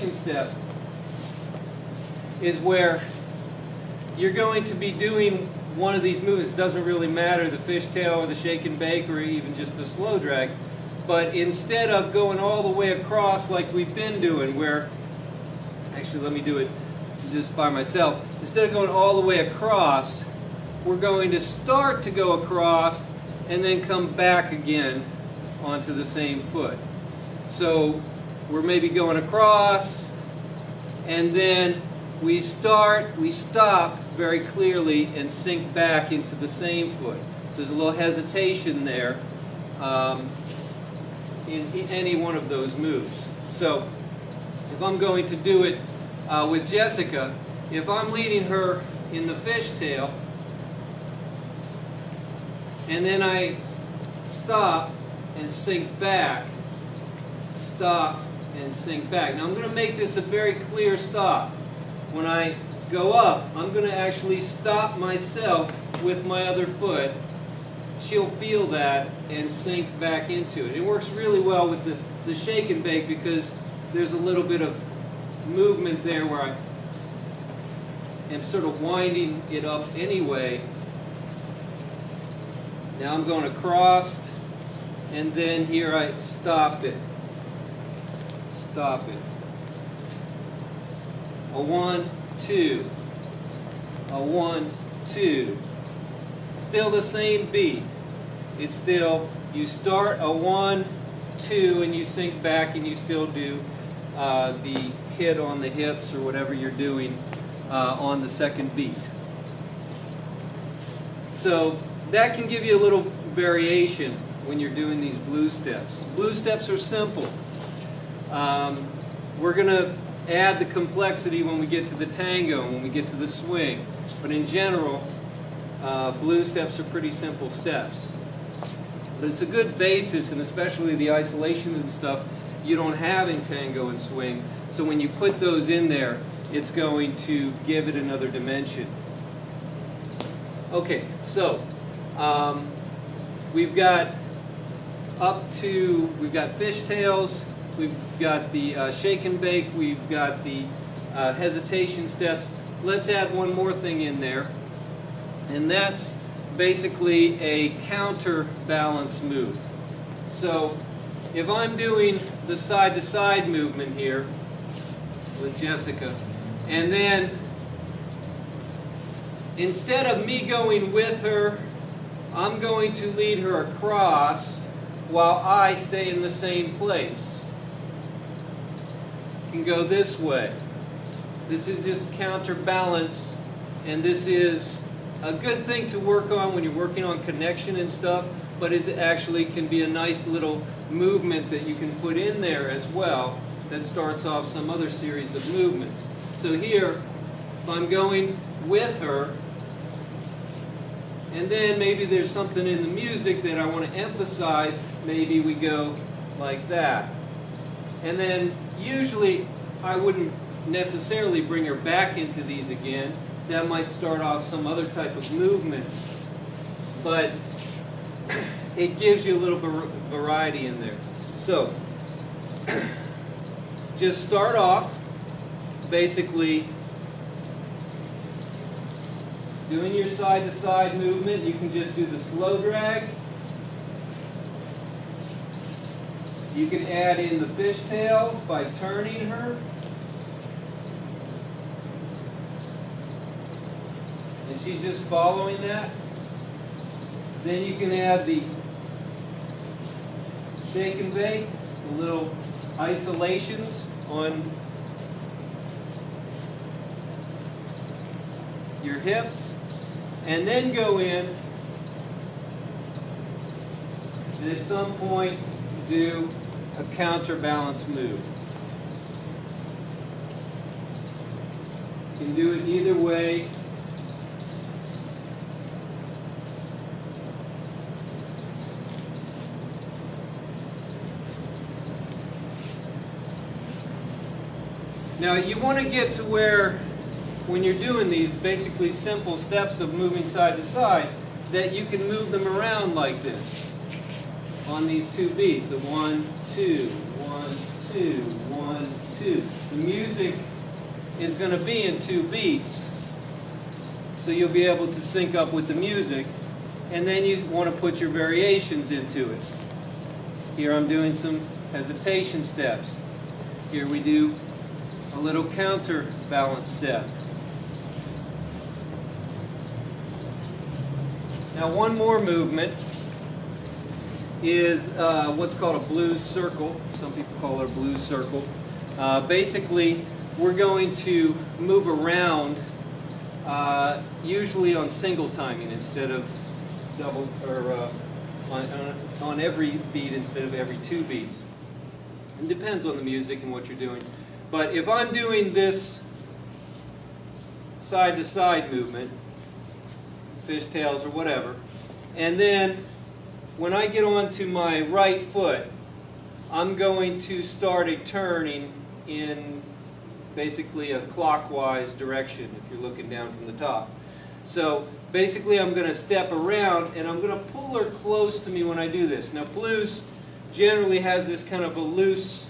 hesitation step is where you're going to be doing one of these movements. It doesn't really matter, the fishtail or the shake and bake or even just the slow drag. But instead of going all the way across like we've been doing, where, actually let me do it just by myself. Instead of going all the way across, we're going to start to go across and then come back again onto the same foot. So we're maybe going across, and then we stop very clearly and sink back into the same foot. So there's a little hesitation there in any one of those moves. So if I'm going to do it with Jessica, if I'm leading her in the fishtail, and then I stop and sink back, stop and sink back. Now I'm going to make this a very clear stop. When I go up, I'm going to actually stop myself with my other foot. She'll feel that and sink back into it. It works really well with the shake and bake because there's a little bit of movement there where I am sort of winding it up anyway. Now I'm going across, and then here I stop it. Stop it. A 1, 2. A 1, 2. Still the same beat. It's still, you start a 1, 2, and you sink back, and you still do the hit on the hips or whatever you're doing on the second beat. So that can give you a little variation when you're doing these blue steps. Blue steps are simple. We're going to add the complexity when we get to the tango and when we get to the swing. But in general, blue steps are pretty simple steps. But it's a good basis, and especially the isolations and stuff you don't have in tango and swing. So when you put those in there, it's going to give it another dimension. Okay, so we've got fishtails, we've got the shake and bake, we've got the hesitation steps. Let's add one more thing in there, and that's basically a counterbalance move. So if I'm doing the side-to-side movement here with Jessica, and then instead of me going with her, I'm going to lead her across while I stay in the same place. You can go this way. This is just counterbalance, and this is a good thing to work on when you're working on connection and stuff, but it actually can be a nice little movement that you can put in there as well that starts off some other series of movements. So here, if I'm going with her, and then maybe there's something in the music that I want to emphasize, maybe we go like that. And then usually I wouldn't necessarily bring her back into these again. That might start off some other type of movement. But it gives you a little variety in there. So just start off basically doing your side-to-side movement. You can just do the slow drag. You can add in the fishtails by turning her. And she's just following that. Then you can add the shake and bake, the little isolations on your hips, and then go in and at some point do a counterbalance move. You can do it either way. Now you want to get to where, when you're doing these basically simple steps of moving side to side, that you can move them around like this on these two beats of 1, 2, 1, 2, 1, 2. The music is going to be in 2 beats, so you'll be able to sync up with the music, and then you want to put your variations into it. Here I'm doing some hesitation steps. Here we do a little counterbalance step. Now one more movement is what's called a blues circle. Some people call it a blues circle. Basically, we're going to move around usually on single timing instead of double, or on every beat instead of every 2 beats. It depends on the music and what you're doing. But if I'm doing this side-to-side movement, fishtails or whatever, and then when I get onto my right foot, I'm going to start a turning in basically a clockwise direction if you're looking down from the top. So basically I'm going to step around and I'm going to pull her close to me when I do this. Now blues generally has this kind of a loose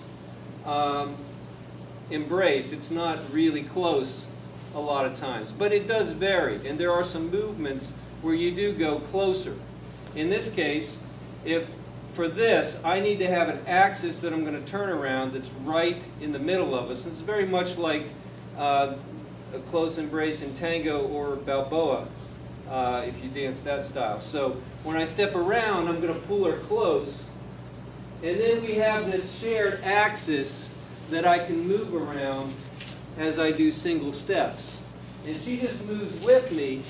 embrace. It's not really close a lot of times, but it does vary, and there are some movements where you do go closer. In this case, if for this I need to have an axis that I'm going to turn around that's right in the middle of us, it's very much like a close embrace in tango or Balboa if you dance that style. So when I step around, I'm going to pull her close, and then we have this shared axis that I can move around as I do single steps. And she just moves with me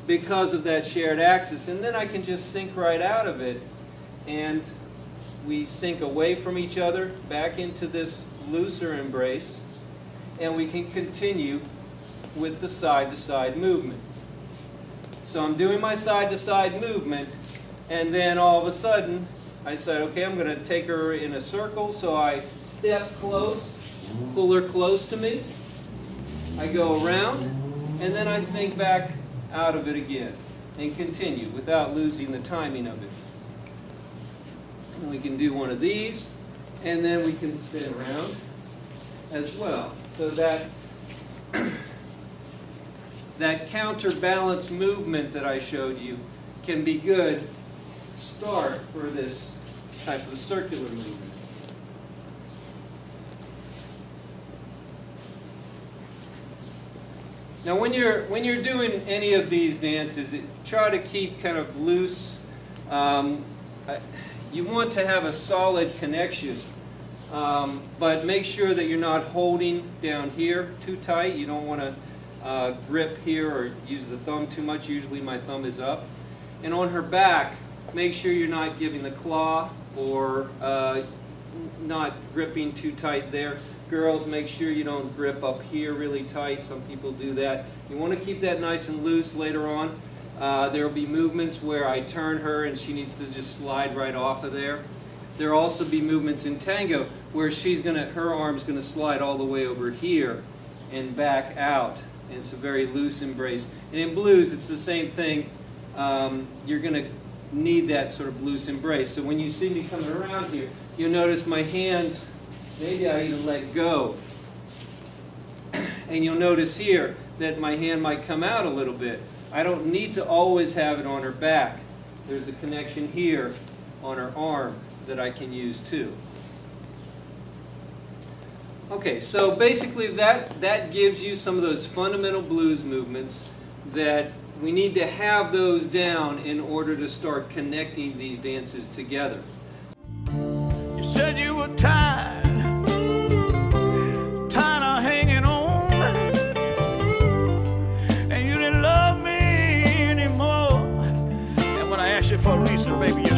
because of that shared axis, and then I can just sink right out of it, and we sink away from each other back into this looser embrace, and we can continue with the side-to-side movement. So I'm doing my side-to-side movement, and then all of a sudden I said, okay, I'm going to take her in a circle, so I step close, pull her close to me, I go around, and then I sink back out of it again and continue without losing the timing of it. And we can do one of these, and then we can spin around as well. So that that counterbalance movement that I showed you can be good start for this type of circular movement. Now when you're doing any of these dances, try to keep kind of loose. You want to have a solid connection, but make sure that you're not holding down here too tight. You don't want to grip here or use the thumb too much. Usually my thumb is up. And on her back, make sure you're not giving the claw or not gripping too tight there. Girls, make sure you don't grip up here really tight. Some people do that. You want to keep that nice and loose later on. There will be movements where I turn her and she needs to just slide right off of there. There will also be movements in tango where her arm's going to slide all the way over here and back out. And it's a very loose embrace. And in blues, it's the same thing. You're going to need that sort of loose embrace. So when you see me coming around here, you'll notice my hands, maybe I even let go. And you'll notice here that my hand might come out a little bit. I don't need to always have it on her back. There's a connection here on her arm that I can use too. Okay, so basically that gives you some of those fundamental blues movements that we need to have those down in order to start connecting these dances together. You said you were tired of hanging on, and you didn't love me anymore. And when I asked you for a reason, baby,